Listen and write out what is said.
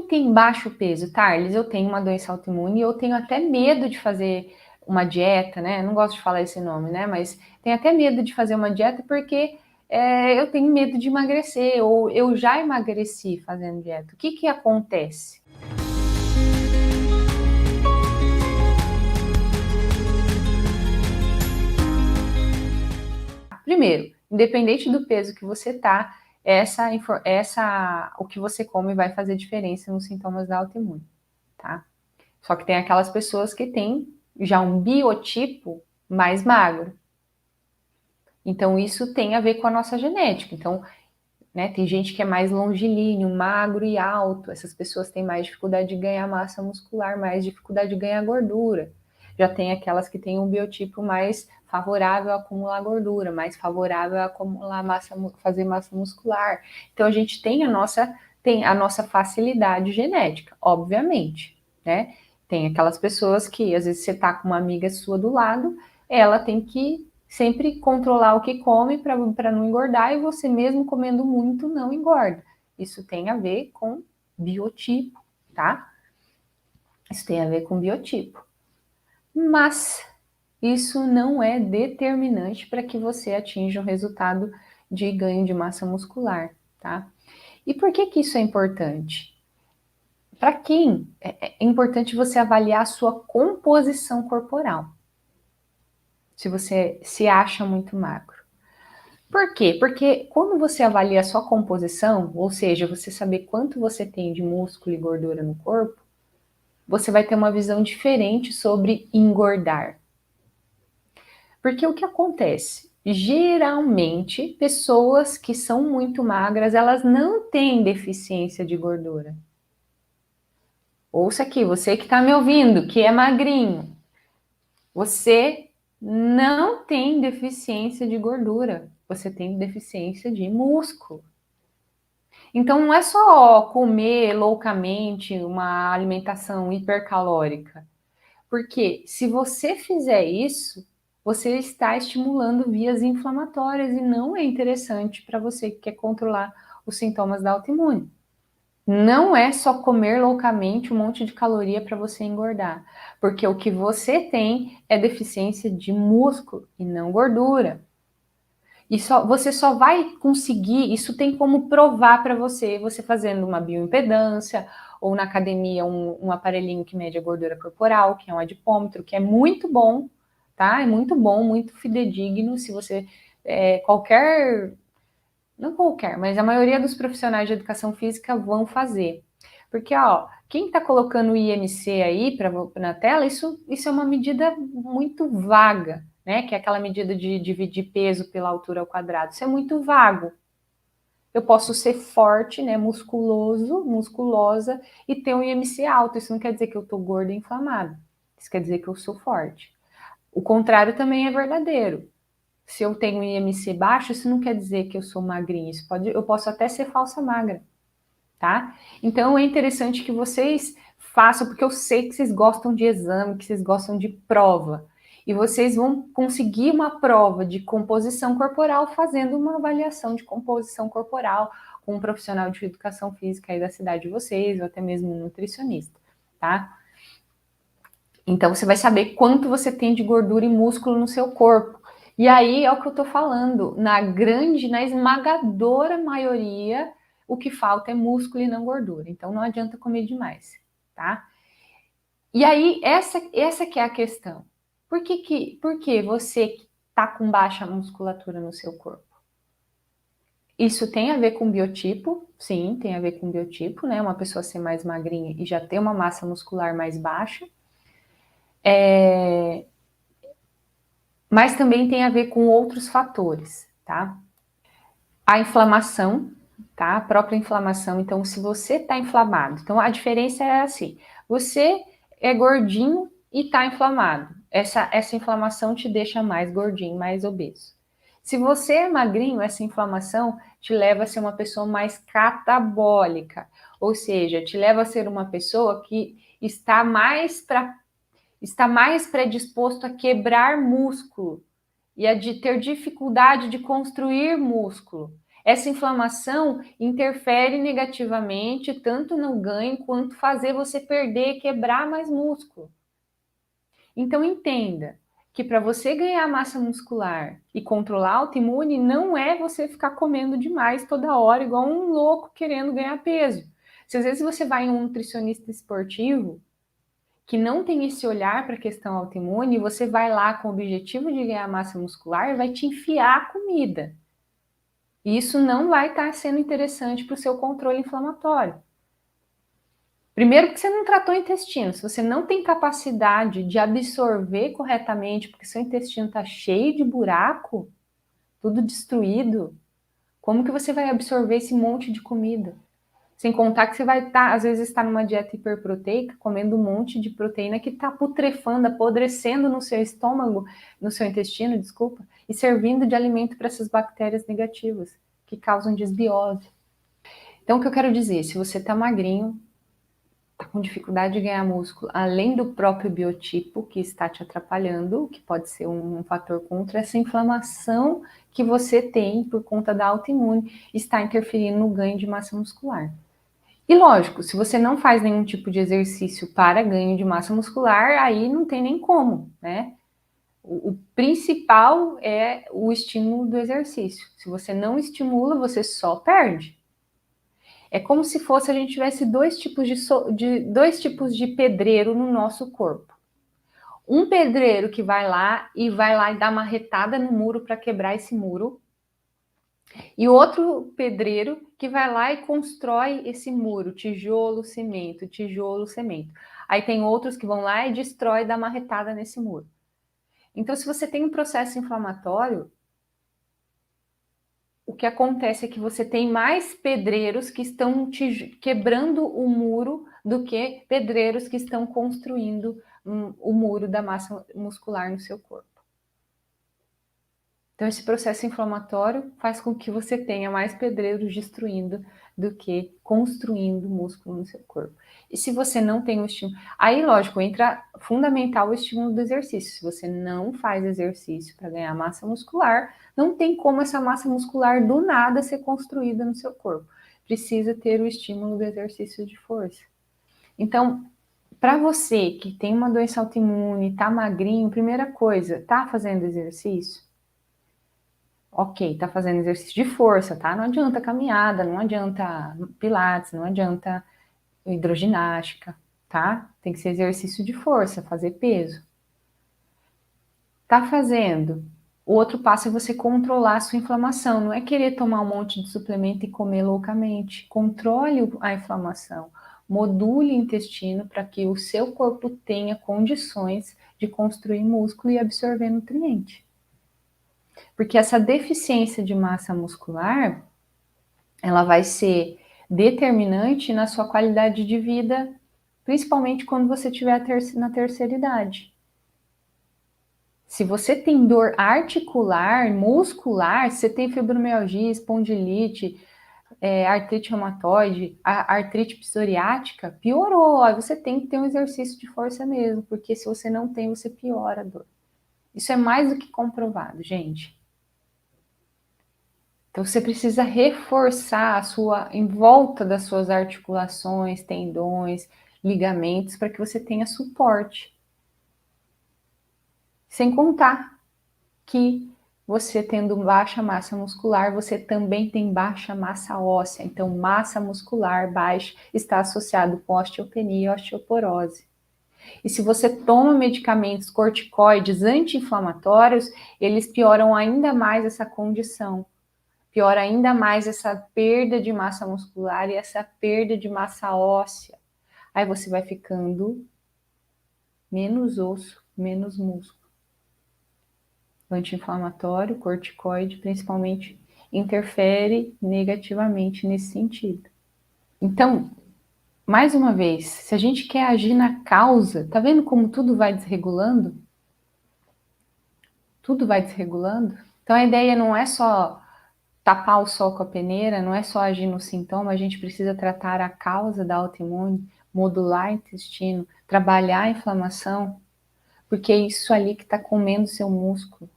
quem tem baixo peso, Thales, eu tenho uma doença autoimune e eu tenho até medo de fazer uma dieta, né? Não gosto de falar esse nome, né? Mas tenho até medo de fazer uma dieta porque eu tenho medo de emagrecer, ou eu já emagreci fazendo dieta. O que acontece? Primeiro, independente do peso que você tá, o que você come vai fazer diferença nos sintomas da autoimune, tá? Só que tem aquelas pessoas que têm já um biotipo mais magro. Então, isso tem a ver com a nossa genética. Então, né, tem gente que é mais longilíneo, magro e alto. Essas pessoas têm mais dificuldade de ganhar massa muscular, mais dificuldade de ganhar gordura. Já tem aquelas que têm um biotipo mais favorável a acumular gordura, mais favorável a acumular fazer massa muscular. Então, a gente tem a nossa facilidade genética, obviamente, né? Tem aquelas pessoas que, às vezes, você tá com uma amiga sua do lado, ela tem que sempre controlar o que come para não engordar, e você mesmo comendo muito não engorda. Isso tem a ver com biotipo, tá? Isso tem a ver com biotipo. Mas isso não é determinante para que você atinja um resultado de ganho de massa muscular, tá? E por que isso é importante? Para quem é importante você avaliar a sua composição corporal. Se você se acha muito magro. Por quê? Porque quando você avalia a sua composição, ou seja, você saber quanto você tem de músculo e gordura no corpo, você vai ter uma visão diferente sobre engordar. Porque o que acontece? Geralmente, pessoas que são muito magras, elas não têm deficiência de gordura. Ouça aqui, você que está me ouvindo, que é magrinho, você não tem deficiência de gordura, você tem deficiência de músculo. Então não é só comer loucamente uma alimentação hipercalórica, porque se você fizer isso, você está estimulando vias inflamatórias e não é interessante para você que quer controlar os sintomas da autoimune. Não é só comer loucamente um monte de caloria para você engordar, porque o que você tem é deficiência de músculo e não gordura. E você só vai conseguir, isso tem como provar para você, você fazendo uma bioimpedância, ou na academia um aparelhinho que mede a gordura corporal, que é um adipômetro, que é muito bom, tá? É muito bom, muito fidedigno, se você, não qualquer, mas a maioria dos profissionais de educação física vão fazer. Porque, ó, quem está colocando o IMC aí na tela, isso é uma medida muito vaga, né? Que é aquela medida de dividir peso pela altura ao quadrado. Isso é muito vago. Eu posso ser forte, né? Musculosa e ter um IMC alto. Isso não quer dizer que eu estou gorda e inflamada. Isso quer dizer que eu sou forte. O contrário também é verdadeiro. Se eu tenho um IMC baixo, isso não quer dizer que eu sou magrinha. Eu posso até ser falsa magra, tá? Então é interessante que vocês façam, porque eu sei que vocês gostam de exame, que vocês gostam de prova. E vocês vão conseguir uma prova de composição corporal fazendo uma avaliação de composição corporal com um profissional de educação física aí da cidade de vocês, ou até mesmo um nutricionista, tá? Então você vai saber quanto você tem de gordura e músculo no seu corpo. E aí é o que eu tô falando, na esmagadora maioria, o que falta é músculo e não gordura. Então não adianta comer demais, tá? E aí essa que é a questão. Por que você que tá com baixa musculatura no seu corpo? Isso tem a ver com biotipo, sim, tem a ver com biotipo, né? Uma pessoa ser mais magrinha e já ter uma massa muscular mais baixa. Mas também tem a ver com outros fatores, tá? A inflamação, tá? A própria inflamação. Então, se você está inflamado, então a diferença é assim: você é gordinho e está inflamado. Essa inflamação te deixa mais gordinho, mais obeso. Se você é magrinho, essa inflamação te leva a ser uma pessoa mais catabólica, ou seja, te leva a ser uma pessoa que está mais predisposto a quebrar músculo e a de ter dificuldade de construir músculo. essa inflamação interfere negativamente tanto no ganho quanto fazer você perder, quebrar mais músculo. Então entenda que para você ganhar massa muscular e controlar a autoimune, não é você ficar comendo demais toda hora, igual um louco querendo ganhar peso. Se às vezes você vai em um nutricionista esportivo, que não tem esse olhar para a questão autoimune, você vai lá com o objetivo de ganhar massa muscular e vai te enfiar a comida. E isso não vai estar sendo interessante para o seu controle inflamatório. Primeiro porque você não tratou o intestino. Se você não tem capacidade de absorver corretamente, porque seu intestino está cheio de buraco, tudo destruído, como que você vai absorver esse monte de comida? Sem contar que você vai estar, às vezes, estar numa dieta hiperproteica, comendo um monte de proteína que está putrefando, apodrecendo no seu estômago, no seu intestino, desculpa, e servindo de alimento para essas bactérias negativas, que causam desbiose. Então, o que eu quero dizer, se você está magrinho, está com dificuldade de ganhar músculo, além do próprio biotipo que está te atrapalhando, que pode ser um fator contra, essa inflamação que você tem por conta da autoimune, está interferindo no ganho de massa muscular. E lógico, se você não faz nenhum tipo de exercício para ganho de massa muscular, aí não tem nem como, né? O principal é o estímulo do exercício. Se você não estimula, você só perde. É como se fosse a gente tivesse dois tipos de pedreiro no nosso corpo. Um pedreiro que vai lá e dar uma retada no muro para quebrar esse muro, e outro pedreiro que vai lá e constrói esse muro, tijolo, cimento, tijolo, cimento. Aí tem outros que vão lá e destrói, dá uma retada nesse muro. Então, se você tem um processo inflamatório, o que acontece é que você tem mais pedreiros que estão quebrando o muro do que pedreiros que estão construindo o muro da massa muscular no seu corpo. Então, esse processo inflamatório faz com que você tenha mais pedreiros destruindo do que construindo músculo no seu corpo. E se você não tem o estímulo... Aí, lógico, entra fundamental o estímulo do exercício. Se você não faz exercício para ganhar massa muscular, não tem como essa massa muscular do nada ser construída no seu corpo. Precisa ter o estímulo do exercício de força. Então, para você que tem uma doença autoimune, tá magrinho, primeira coisa, tá fazendo exercício? Ok, tá fazendo exercício de força, tá? Não adianta caminhada, não adianta pilates, não adianta hidroginástica, tá? Tem que ser exercício de força, fazer peso. Tá fazendo. O outro passo é você controlar a sua inflamação, não é querer tomar um monte de suplemento e comer loucamente. Controle a inflamação, module o intestino para que o seu corpo tenha condições de construir músculo e absorver nutriente. Porque essa deficiência de massa muscular, ela vai ser determinante na sua qualidade de vida, principalmente quando você estiver na terceira idade. Se você tem dor articular, muscular, se você tem fibromialgia, espondilite, artrite reumatoide, artrite psoriática, piorou. Aí você tem que ter um exercício de força mesmo, porque se você não tem, você piora a dor. Isso é mais do que comprovado, gente. Então você precisa reforçar a sua em volta das suas articulações, tendões, ligamentos para que você tenha suporte. Sem contar que você tendo baixa massa muscular, você também tem baixa massa óssea. Então, massa muscular baixa está associado com osteopenia e osteoporose. E se você toma medicamentos corticoides anti-inflamatórios, eles pioram ainda mais essa condição. Piora ainda mais essa perda de massa muscular e essa perda de massa óssea. Aí você vai ficando menos osso, menos músculo. O anti-inflamatório, corticoide, principalmente, interfere negativamente nesse sentido. Então, mais uma vez, se a gente quer agir na causa, tá vendo como tudo vai desregulando? Tudo vai desregulando. Então a ideia não é só tapar o sol com a peneira, não é só agir no sintoma, a gente precisa tratar a causa da autoimune, modular o intestino, trabalhar a inflamação, porque é isso ali que está comendo seu músculo.